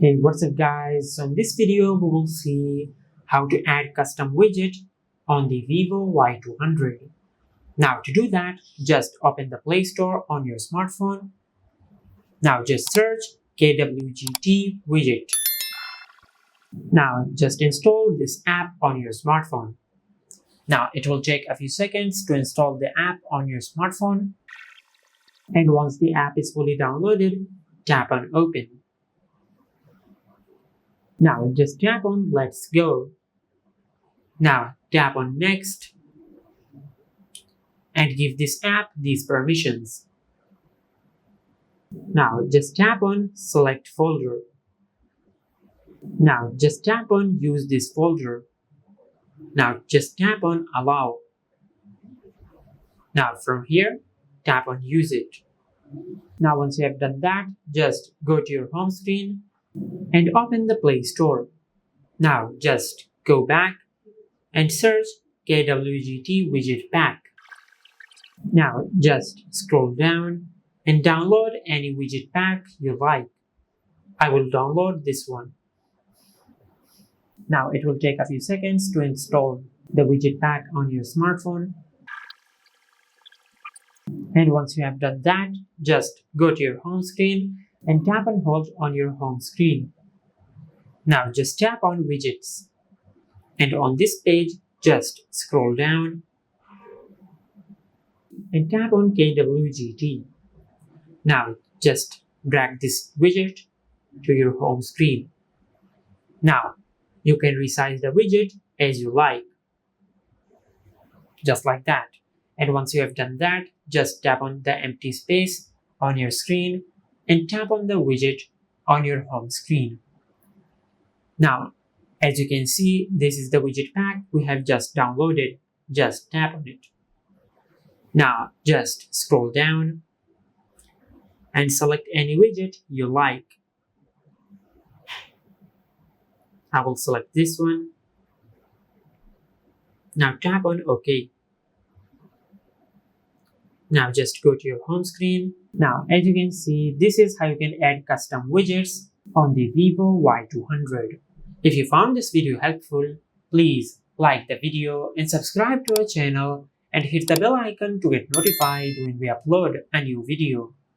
Hey, what's up guys? So in this video we will see how to add custom widget on the Vivo Y200. Now to do that, just open the Play Store on your smartphone. Now just search KWGT widget. Now just install this app on your smartphone. Now it will take a few seconds to install the app on your smartphone. And once the app is fully downloaded, tap on open. Now just tap on let's go. Now tap on next and give this app these permissions. Now just tap on select folder. Now just tap on use this folder. Now just tap on allow. Now from here tap on use it. Now once you have done that, just go to your home screen and open the Play Store. Now just go back and search KWGT widget pack. Now just scroll down and download any widget pack you like. I will download this one. Now it will take a few seconds to install the widget pack on your smartphone. And once you have done that, just go to your home screen and tap and hold on your home screen. Now just tap on widgets. And on this page, just scroll down and tap on KWGT. Now just drag this widget to your home screen. Now you can resize the widget as you like, just like that. And once you have done that, just tap on the empty space on your screen and tap on the widget on your home screen. Now, as you can see, this is the widget pack we have just downloaded. Just tap on it. Now, just scroll down and select any widget you like. I will select this one. Now tap on OK. Now just go to your home screen. Now as you can see, this is how you can add custom widgets on the Vivo Y200. If you found this video helpful, please like the video and subscribe to our channel and hit the bell icon to get notified when we upload a new video.